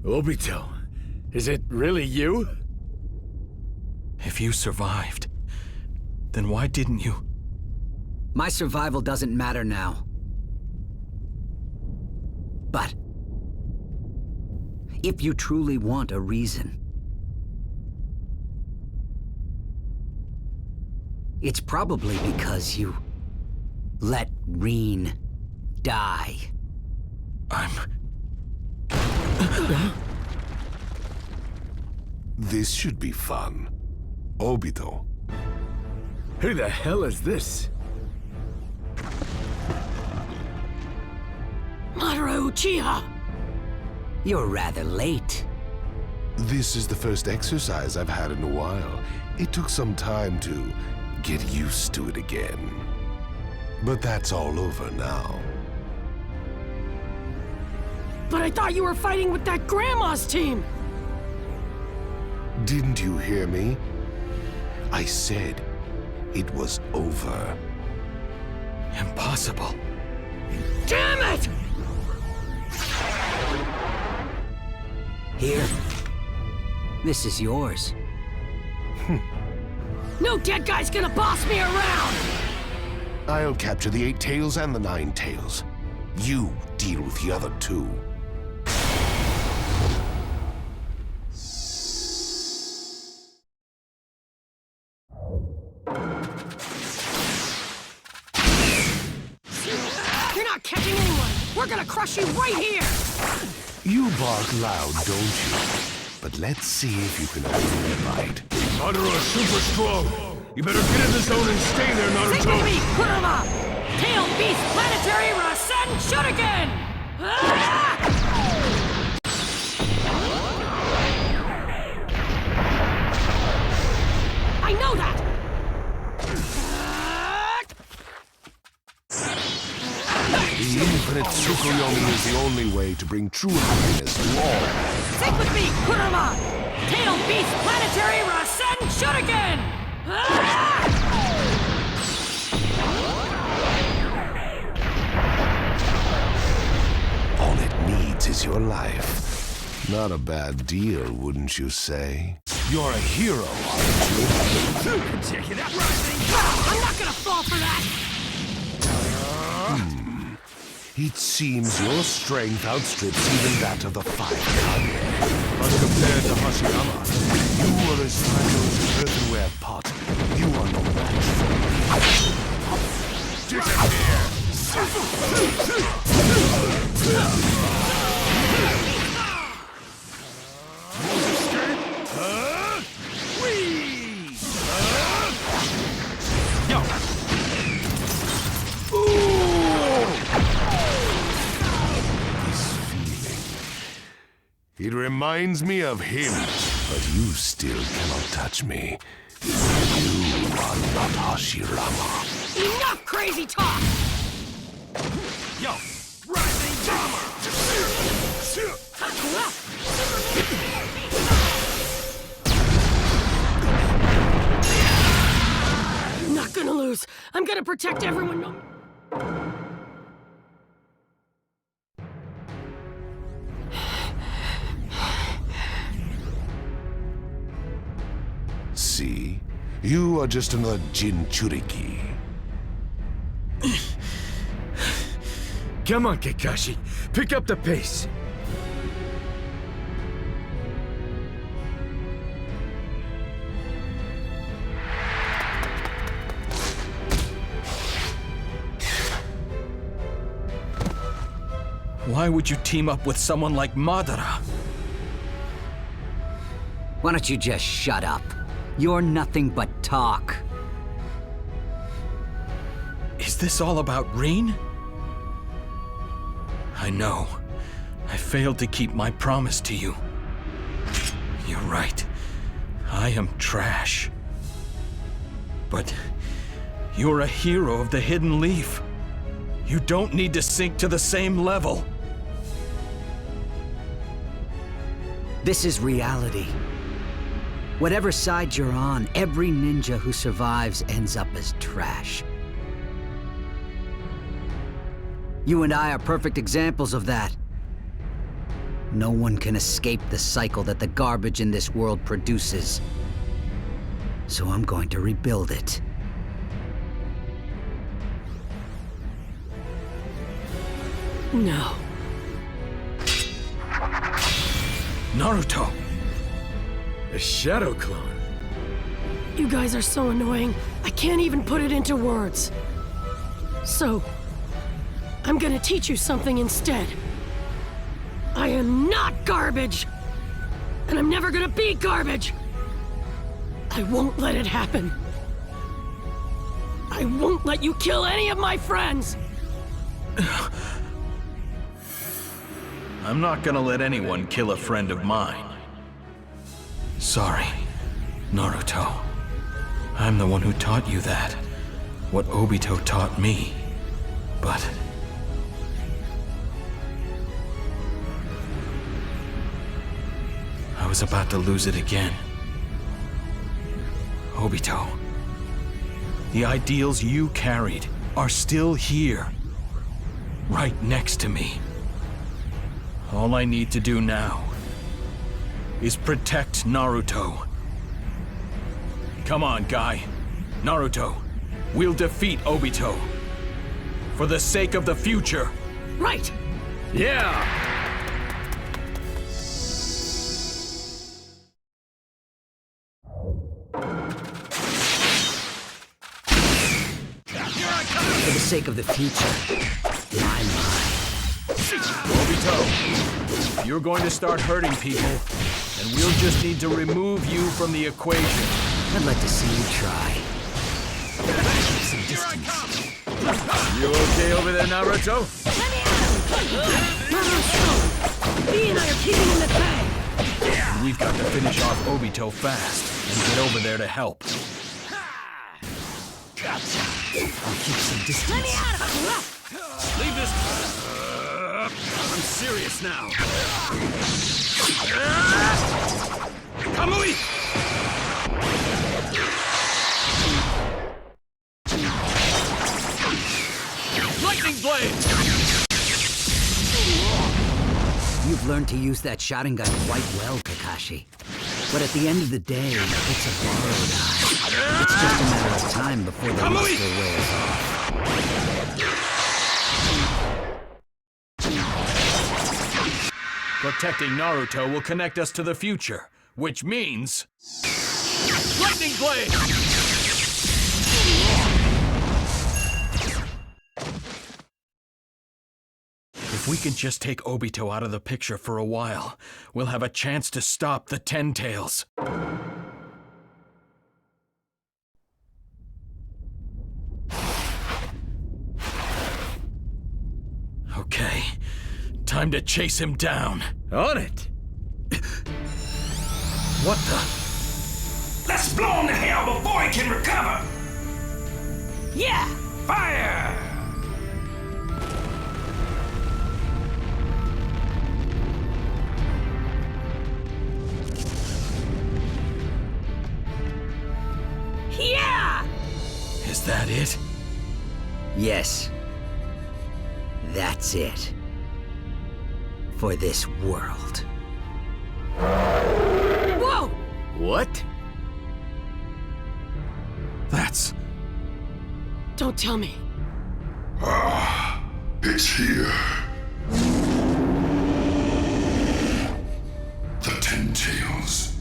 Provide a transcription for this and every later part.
Obito, is it really you? If you survived, then why didn't you? My survival doesn't matter now. But if you truly want a reason, it's probably because you let Rin die. This should be fun. Obito. Who the hell is this? Madara Uchiha! You're rather late. This is the first exercise I've had in a while. It took some time to get used to it again. But that's all over now. But I thought you were fighting with that grandma's team! Didn't you hear me? I said it was over. Impossible. Damn it! Here. This is yours. No dead guy's gonna boss me around! I'll capture the 8 tails and the 9 tails. You deal with the other 2. You're not catching anyone! We're gonna crush you right here! You bark loud, don't you? But let's see if you can hold a bite. Madara's super strong. You better get in the zone and stay there, Think Naruto. with me, Kurama! Tail Beast Planetary Rasen Shuriken! Ah! I know that! The infinite Tsukuyomi is the only way to bring true happiness to all. Think with me, Kurama! Tail Beast Planetary Rasen Shuriken! Ah! All it needs is your life. Not a bad deal, wouldn't you say? You're a hero, aren't you? Check it out, Rising. I'm not gonna fall for that! It seems your strength outstrips even that of the 5 Kage. But compared to Hashirama, You are as fragile as an earthenware pot. You are no match for me. disappear. Yo. This feeling. It reminds me of him, but you still cannot touch me. You are not Hashirama. Enough crazy talk! Yo. Rising Drama. I'm not gonna lose. I'm gonna protect everyone. See? You are just another Jinchuriki. Come on, Kakashi. Pick up the pace. Why would you team up with someone like Madara? Why don't you just shut up? You're nothing but talk. Is this all about Rin? I know. I failed to keep my promise to you. You're right. I am trash. But you're a hero of the Hidden Leaf. You don't need to sink to the same level. This is reality. Whatever side you're on, every ninja who survives ends up as trash. You and I are perfect examples of that. No one can escape the cycle that the garbage in this world produces. So I'm going to rebuild it. No. Naruto! A shadow clone. You guys are so annoying, I can't even put it into words. So, I'm gonna teach you something instead. I am not garbage! And I'm never gonna be garbage! I won't let it happen. I won't let you kill any of my friends! I'm not gonna let anyone kill a friend of mine. Sorry, Naruto. I'm the one who taught you that. What Obito taught me. But... I was about to lose it again. Obito. The ideals you carried are still here. Right next to me. All I need to do now is protect Naruto. Come on, guy. Naruto, we'll defeat Obito. For the sake of the future. Right! Yeah! For the sake of the future. My. Obito, you're going to start hurting people, and we'll just need to remove you from the equation. I'd like to see you try. Some distance. You okay over there, Naruto? Naruto! Me and I are keeping him at bay! And we've got to finish off Obito fast and get over there to help. I'll keep some distance. Let me out of it! Leave this. I'm serious now. Kamui! Lightning blade! You've learned to use that Sharingan quite well, Kakashi. But at the end of the day, it's a borrowed eye. It's just a matter of time before the luster wears off. Protecting Naruto will connect us to the future, which means... Lightning blade! If we can just take Obito out of the picture for a while, we'll have a chance to stop the Ten Tails. Okay, time to chase him down. On it! What the? Let's blow him to hell before he can recover! Yeah! Fire! Yeah! Is that it? Yes. That's it. For this world. Whoa! What? That's... Don't tell me. It's here. The Ten Tails.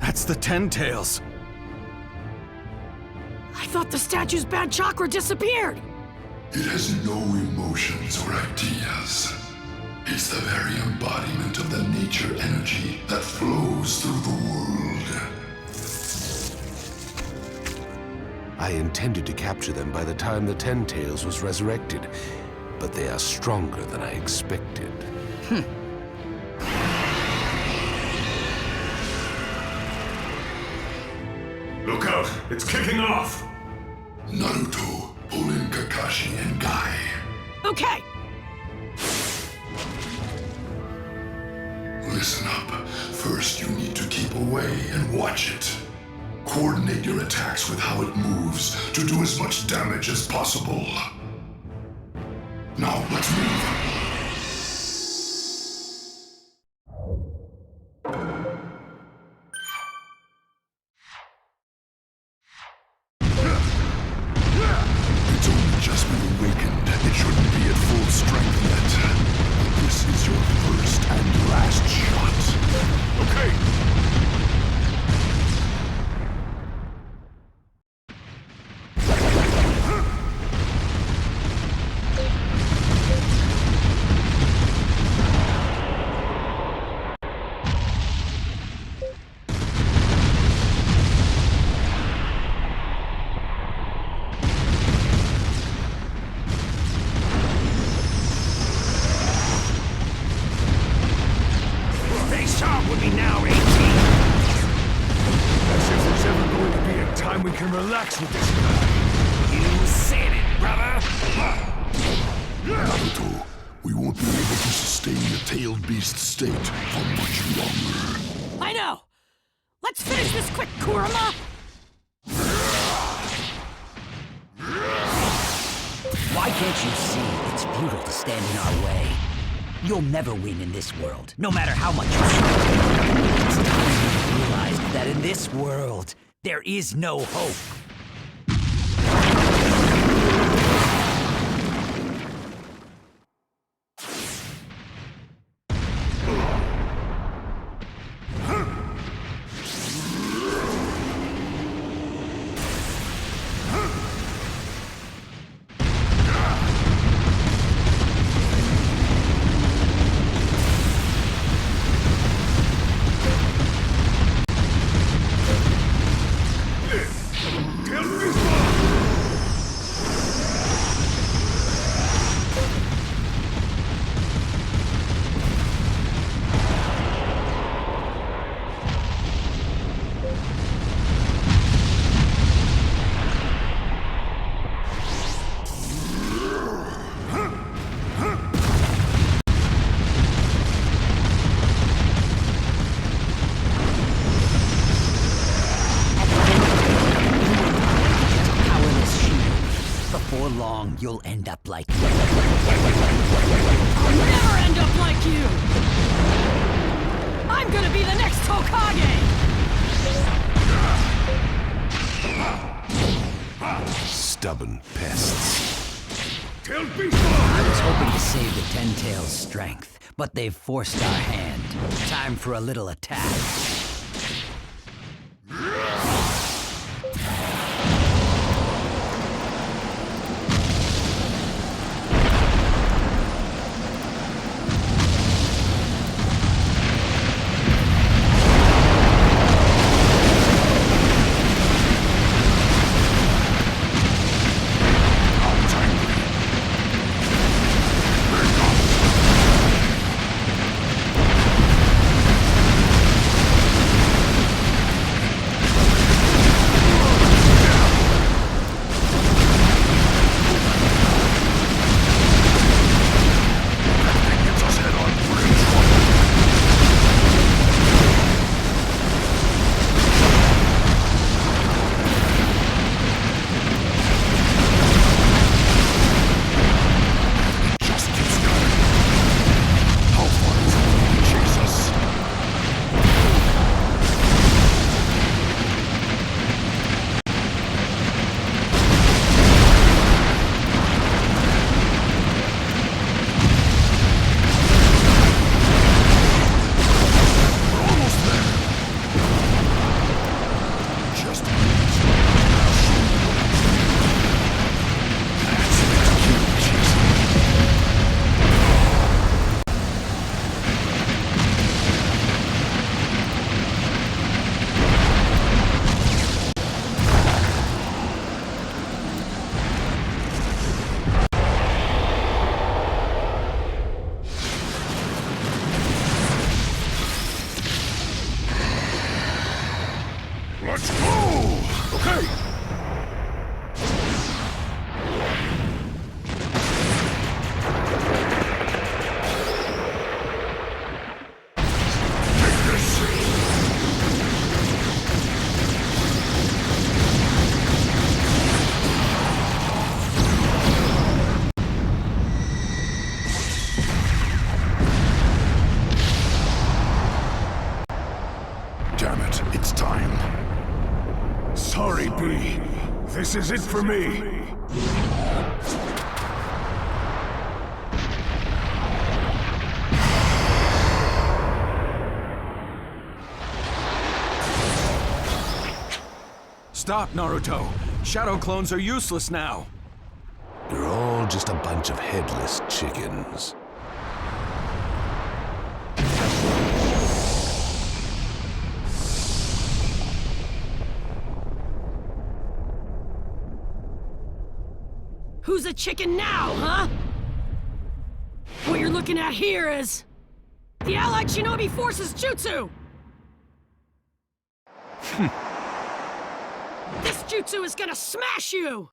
That's the Ten Tails. I thought the statue's bad chakra disappeared! It has no emotions or ideas. It's the very embodiment of the nature energy that flows through the world. I intended to capture them by the time the Ten Tails was resurrected, but they are stronger than I expected. Look out! It's kicking off! Naruto, pull in Kakashi and Guy. Okay! Listen up. First, you need to keep away and watch it. Coordinate your attacks with how it moves to do as much damage as possible. Now, let's move. It's only just been awakened. It shouldn't be at full strength yet. This is your first and last shot. Okay! Face off with me now, 18! As if there's ever going to be a time we can relax with this guy. You said it, brother! Naruto, we won't be able to sustain the tailed beast state for much longer. I know! Let's finish this quick, Kurama! Why can't you see it's futile to stand in our way? You'll never win in this world, no matter how much you try. It's time you realize that in this world, there is no hope. Before long, you'll end up like me. I'll never end up like you! I'm gonna be the next Hokage! Stubborn pests. Tailed beast! I was hoping to save the Ten Tails' strength, but they've forced our hand. Time for a little attack. Let's go! Okay! Take this! Damn it, it's time. Sorry, B. This is it for me. Stop, Naruto! Shadow clones are useless now! You're all just a bunch of headless chickens. Who's a chicken now, huh? What you're looking at here is the Allied Shinobi Forces Jutsu! This jutsu is gonna smash you!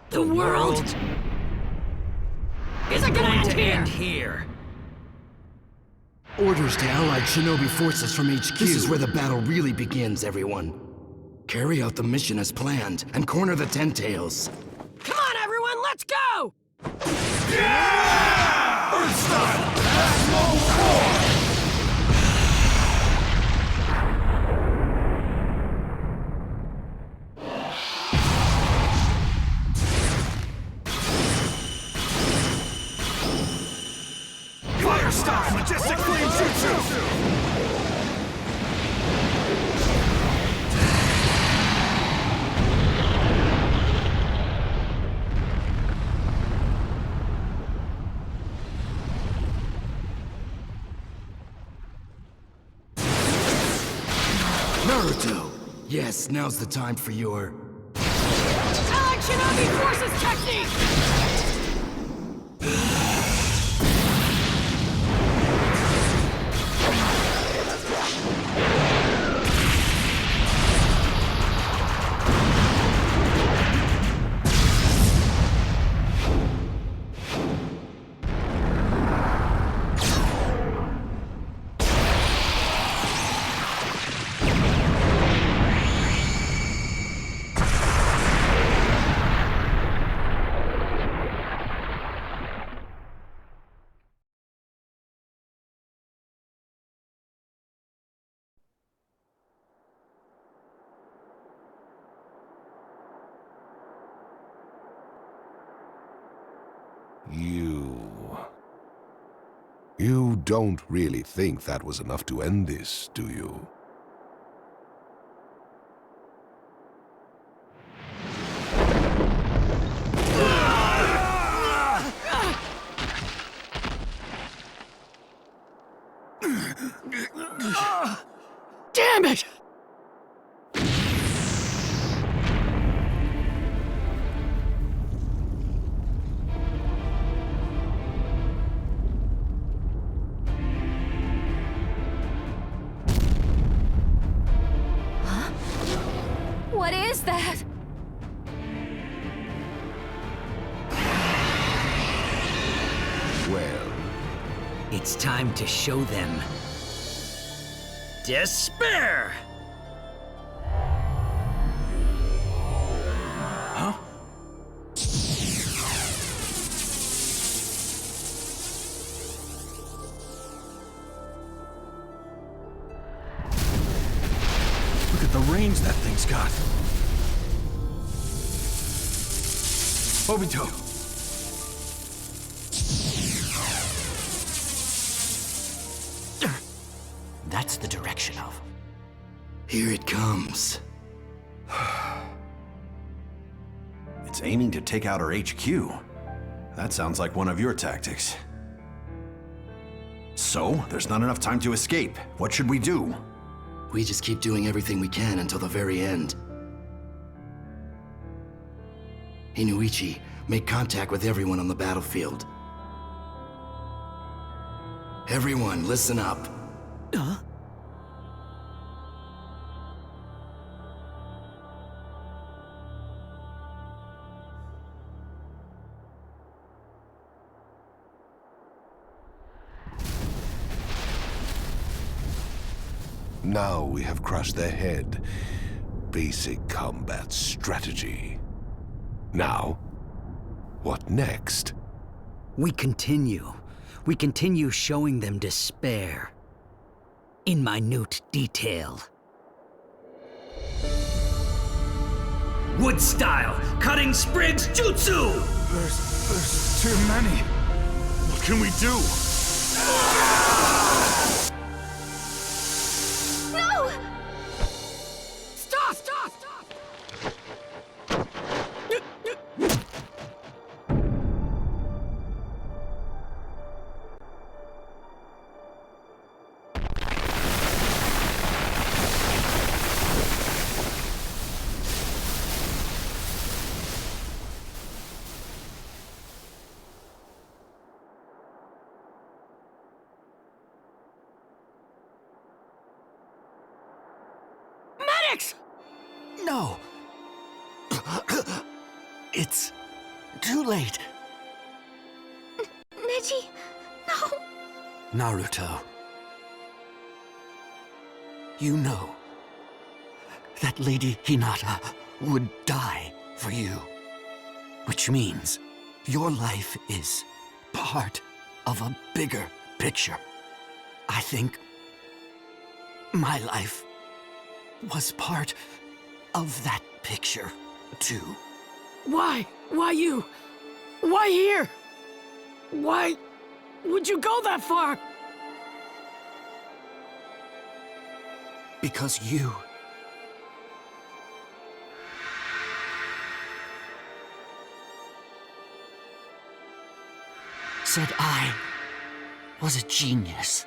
The world isn't gonna end here! Orders to Allied Shinobi forces from HQ. This is where the battle really begins, everyone. Carry out the mission as planned, and corner the Ten Tails. Come on, everyone, let's go! Fire style! Majestic flame jutsu! Naruto! Yes, now's the time for your... Allied Shinobi Forces technique! You don't really think that was enough to end this, do you? Damn it! What is that? Well, It's time to show them despair! Look at the range that thing's got. Obito. That's the direction of. Here it comes. It's aiming to take out our HQ. That sounds like one of your tactics. So, there's not enough time to escape. What should we do? We just keep doing everything we can until the very end. Inuichi, make contact with everyone on the battlefield. Everyone, listen up. Now we have crushed their head. Basic combat strategy. Now, what next? We continue. We continue showing them despair. In minute detail. Wood style, cutting sprigs jutsu! There's too many. What can we do? No! Stop! Stop! Stop! Medics! No! It's too late. Neji, no! Naruto. You know that Lady Hinata would die for you. Which means your life is part of a bigger picture. I think my life was part of that picture, too. Why? Why you? Why here? Why would you go that far? Because you said I was a genius.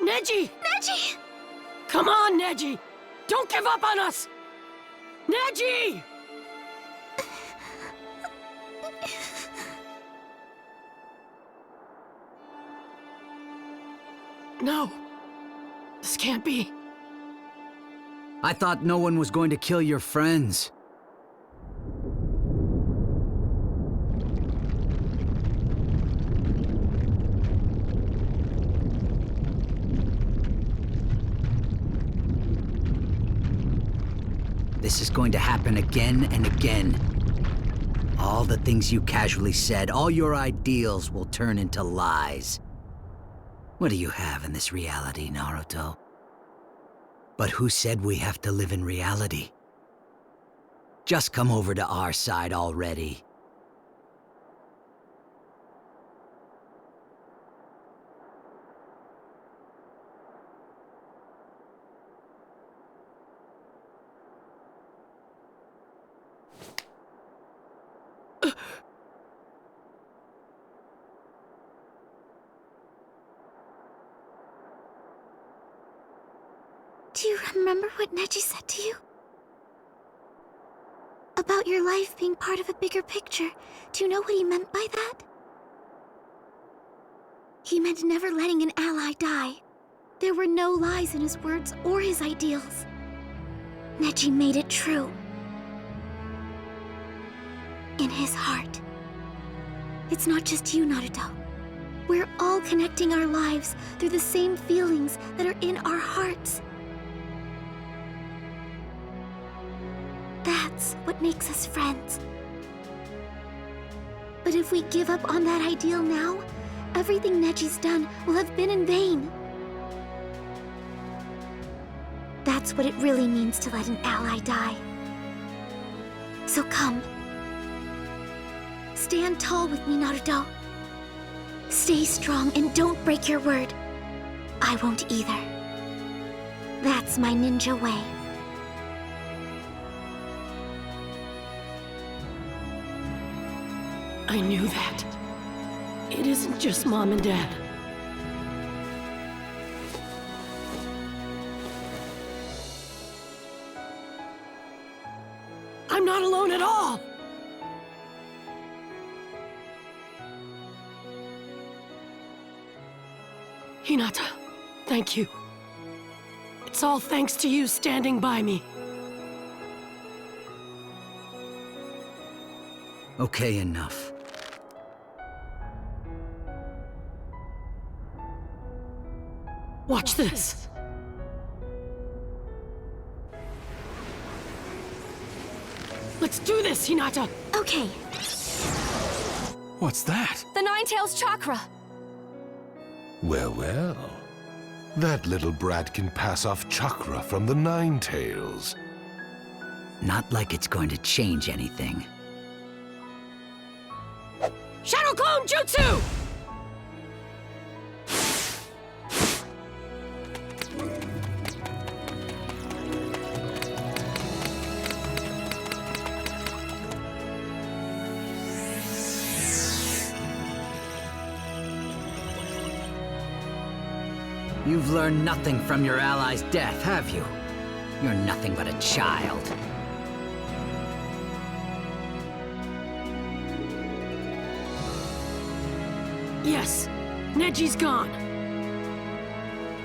Neji! Neji! Come on, Neji! Don't give up on us! Neji! No. This can't be. I thought no one was going to kill your friends. This is going to happen again and again. All the things you casually said, all your ideals will turn into lies. What do you have in this reality, Naruto? But who said we have to live in reality? Just come over to our side already. Do you remember what Neji said to you? About your life being part of a bigger picture. Do you know what he meant by that? He meant never letting an ally die. There were no lies in his words or his ideals. Neji made it true. In his heart. It's not just you, Naruto. We're all connecting our lives through the same feelings that are in our hearts. That's what makes us friends. But if we give up on that ideal now, everything Neji's done will have been in vain. That's what it really means to let an ally die. So come. Stand tall with me, Naruto. Stay strong and don't break your word. I won't either. That's my ninja way. I knew that. It isn't just Mom and Dad. I'm not alone at all! Hinata, thank you. It's all thanks to you standing by me. Okay, enough. Watch this. Let's do this, Hinata! Okay, What's that? The Nine-Tails chakra! Well, well. That little brat can pass off chakra from the Nine-Tails. Not like it's going to change anything. Shadow Clone Jutsu! You've learned nothing from your ally's death, have you? You're nothing but a child. Yes, Neji's gone.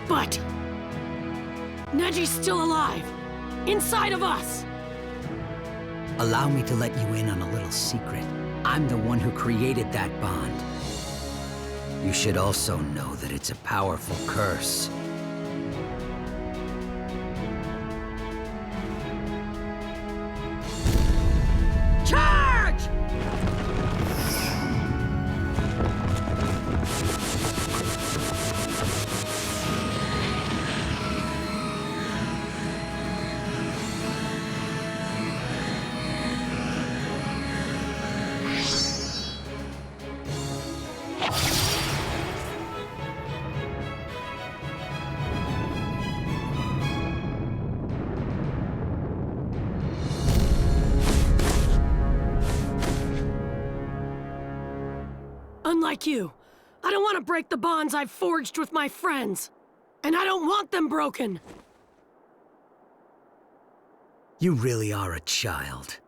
But Neji's still alive, inside of us. Allow me to let you in on a little secret. I'm the one who created that bond. You should also know that it's a powerful curse. Charge! Unlike you, I don't want to break the bonds I've forged with my friends. And I don't want them broken. You really are a child.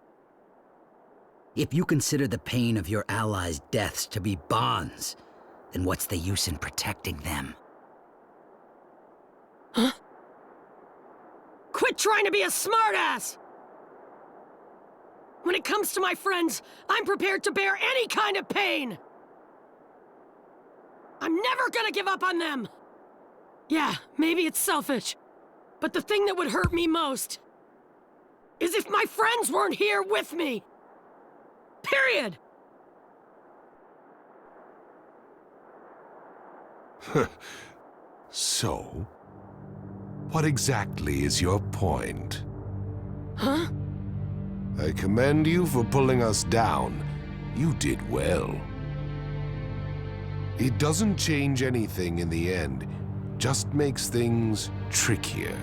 If you consider the pain of your allies' deaths to be bonds, then what's the use in protecting them? Huh? Quit trying to be a smartass! When it comes to my friends, I'm prepared to bear any kind of pain! I'm never gonna give up on them! Yeah, maybe it's selfish, but the thing that would hurt me most is if my friends weren't here with me! Period! So, what exactly is your point? Huh? I commend you for pulling us down. You did well. It doesn't change anything in the end, just makes things trickier.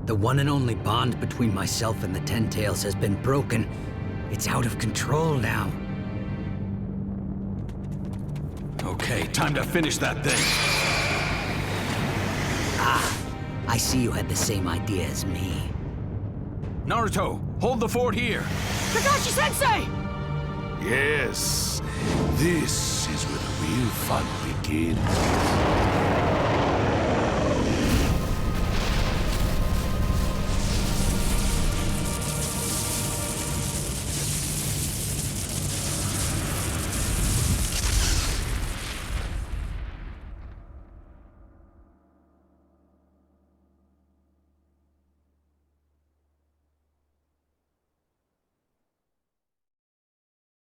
The one and only bond between myself and the Ten Tails has been broken. It's out of control now. Okay, time to finish that thing. Ah, I see you had the same idea as me. Naruto, hold the fort here. Kakashi-sensei! Yes, this is where the real fun begins.